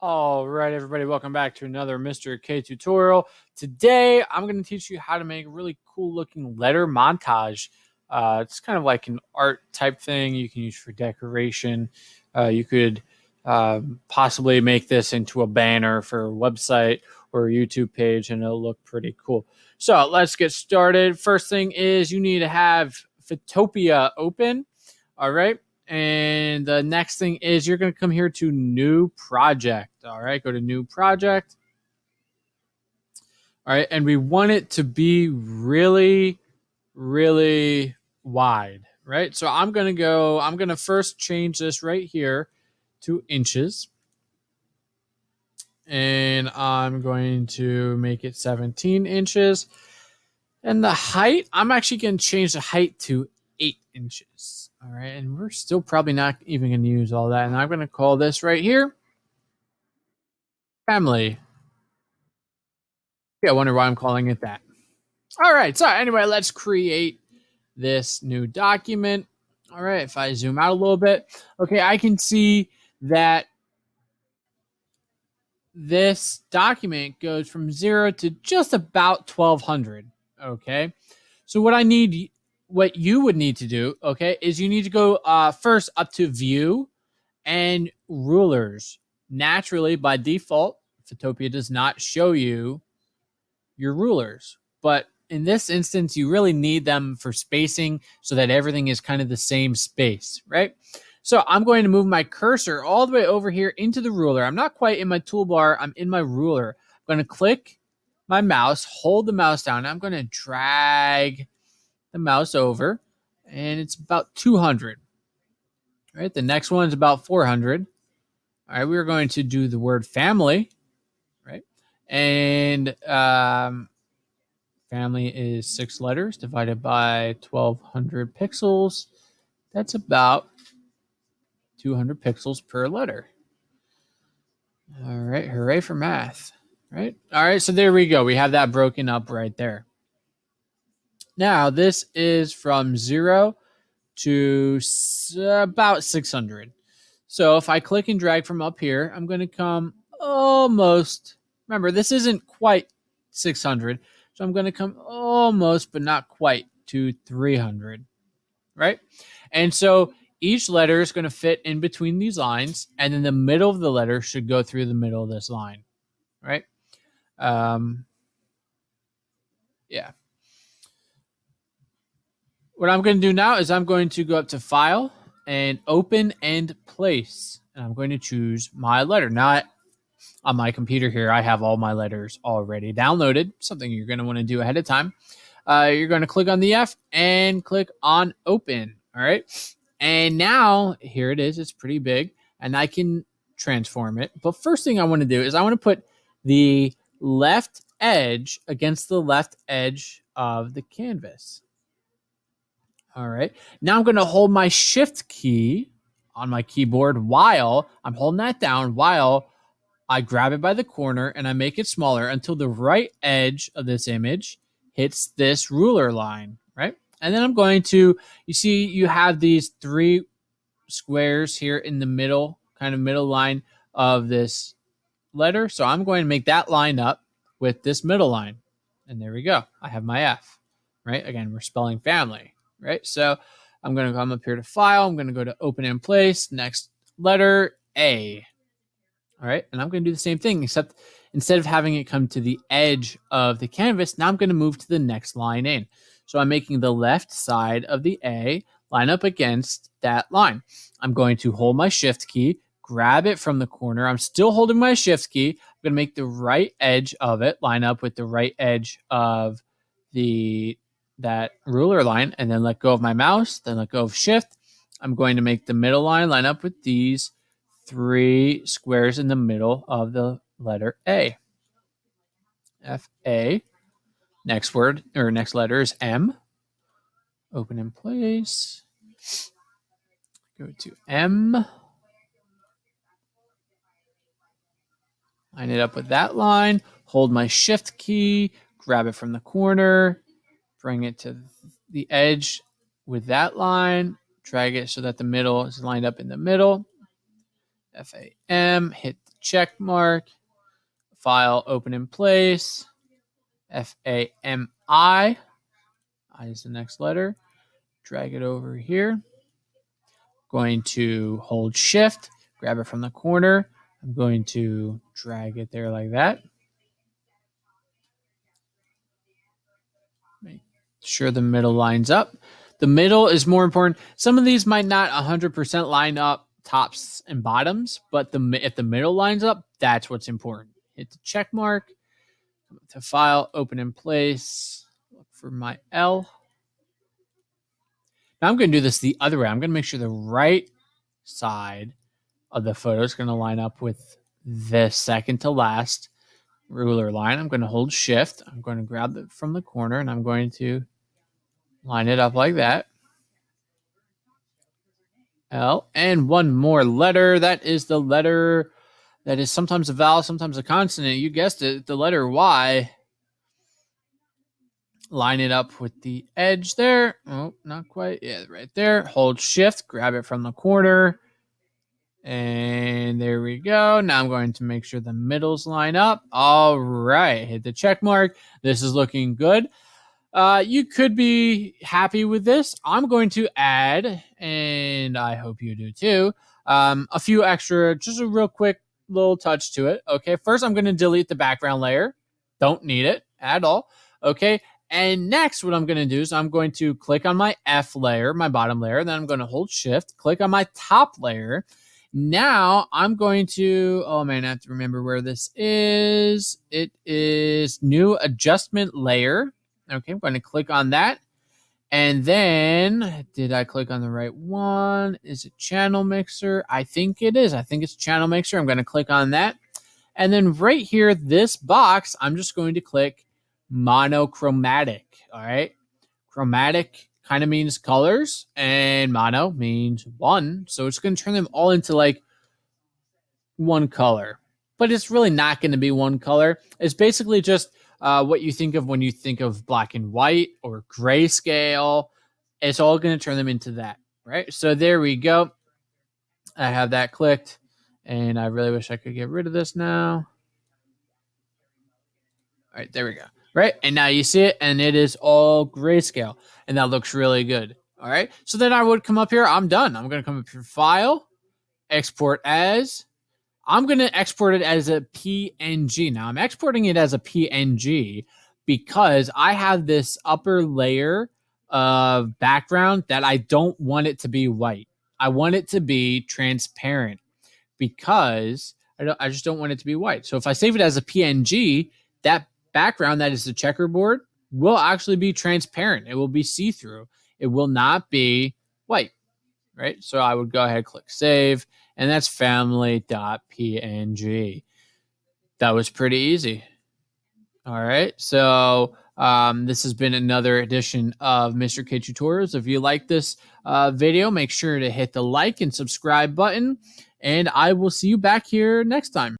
All right, everybody, welcome back to another Mr. K tutorial. Today, I'm going to teach you how to make a really cool looking letter montage. It's kind of like an art type thing you can use for decoration. You could possibly make this into a banner for a website or a YouTube page, and it'll look pretty cool. So let's get started. First thing is you need to have Photopia open. All right. And the next thing is you're going to come here to new project. All right. Go to new project. All right. And we want it to be really, really wide. Right. So I'm going to first change this right here to inches. And I'm going to make it 17 inches. And the height, I'm actually going to change the height to 8 inches. All right, and we're still probably not even going to use all that. And I'm going to call this right here family. Yeah, I wonder why I'm calling it that. All right, so anyway, let's create this new document. All right, if I zoom out a little bit, okay, I can see that this document goes from 0 to just about 1200. Okay, so what you would need to do, okay, is you need to go first up to view and rulers. Naturally, by default, Photopia does not show you your rulers, but in this instance, you really need them for spacing so that everything is kind of the same space, right? So I'm going to move my cursor all the way over here into the ruler. I'm not quite in my toolbar. I'm in my ruler. I'm going to click my mouse, hold the mouse down. I'm going to drag the mouse over, and it's about 200. All right, the next one is about 400. All right, we're going to do the word family, right? And family is 6 letters divided by 1200 pixels. That's about 200 pixels per letter. All right, hooray for math, right? All right, so there we go. We have that broken up right there. Now, this is from 0 to about 600. So if I click and drag from up here, I'm going to come almost, remember, this isn't quite 600. So I'm going to come almost, but not quite, to 300, right? And so each letter is going to fit in between these lines, and then the middle of the letter should go through the middle of this line, right? Yeah. What I'm going to do now is I'm going to go up to File and Open and Place. And I'm going to choose my letter. Now, on my computer here, I have all my letters already downloaded, something you're going to want to do ahead of time. You're going to click on the F and click on Open. All right. And now, here it is. It's pretty big, and I can transform it. But first thing I want to do is I want to put the left edge against the left edge of the canvas. All right. Now I'm going to hold my shift key on my keyboard while I'm holding that down, while I grab it by the corner and I make it smaller until the right edge of this image hits this ruler line, right? And then I'm going to, you see, you have these 3 squares here in the middle, kind of middle line of this letter. So I'm going to make that line up with this middle line. And there we go. I have my F, right? Again, we're spelling family, right? So I'm going to come up here to File. I'm going to go to Open in Place. Next letter, A. All right. And I'm going to do the same thing, except instead of having it come to the edge of the canvas, now I'm going to move to the next line in. So I'm making the left side of the A line up against that line. I'm going to hold my shift key, grab it from the corner. I'm still holding my shift key. I'm going to make the right edge of it line up with the right edge of that ruler line, and then let go of my mouse, then let go of shift. I'm going to make the middle line line up with these 3 squares in the middle of the letter A. F-A. Next word, or next letter, is M. Open in place. Go to M. Line it up with that line. Hold my shift key. Grab it from the corner. Bring it to the edge with that line. Drag it so that the middle is lined up in the middle. F-A-M. Hit check mark. File, open in place. F-A-M-I. I is the next letter. Drag it over here. Going to hold shift, grab it from the corner. I'm going to drag it there like that. Make sure the middle lines up. The middle is more important. Some of these might not 100% line up tops and bottoms, but if the middle lines up, that's what's important. Hit the check mark, to file, open in place, look for my L. Now I'm going to do this the other way. I'm going to make sure the right side of the photo is going to line up with the second to last ruler line. I'm going to hold shift. I'm going to grab it from the corner and I'm going to line it up like that. L. And one more letter. That is the letter that is sometimes a vowel, sometimes a consonant. You guessed it, the letter Y. Line it up with the edge there. Oh, not quite. Yeah, right there. Hold shift, grab it from the corner. And there we go. Now I'm going to make sure the middles line up. All right, hit the check mark. This is looking good. You could be happy with this. I'm going to add, and I hope you do too, a few extra, just a real quick little touch to it. Okay, first I'm going to delete the background layer. Don't need it at all. Okay, and next what I'm going to do is I'm going to click on my F layer, my bottom layer. Then I'm going to hold shift, click on my top layer. Now I'm going to, oh man, I have to remember where this is. It is new adjustment layer. Okay, I'm going to click on that. And then, did I click on the right one? Is it channel mixer? I think it is. I think it's channel mixer. I'm going to click on that. And then right here, this box, I'm just going to click monochromatic. All right. Chromatic kind of means colors and mono means one. So it's going to turn them all into like one color, but it's really not going to be one color. It's basically just what you think of when you think of black and white or grayscale. It's all going to turn them into that, right? So there we go. I have that clicked and I really wish I could get rid of this now. All right, there we go. Right, and now you see it, and it is all grayscale, and that looks really good. All right, so then I would come up here. I'm done. I'm going to come up here, File, Export As. I'm going to export it as a PNG. Now, I'm exporting it as a PNG because I have this upper layer of background that I don't want it to be white. I want it to be transparent because I just don't want it to be white. So if I save it as a PNG, that background that is the checkerboard will actually be transparent. It will be see-through. It will not be white, right? So I would go ahead, click save, and that's family.png. That was pretty easy. All right, so this has been another edition of Mr. K Tutorials. If you like this video, make sure to hit the like and subscribe button, and I will see you back here next time.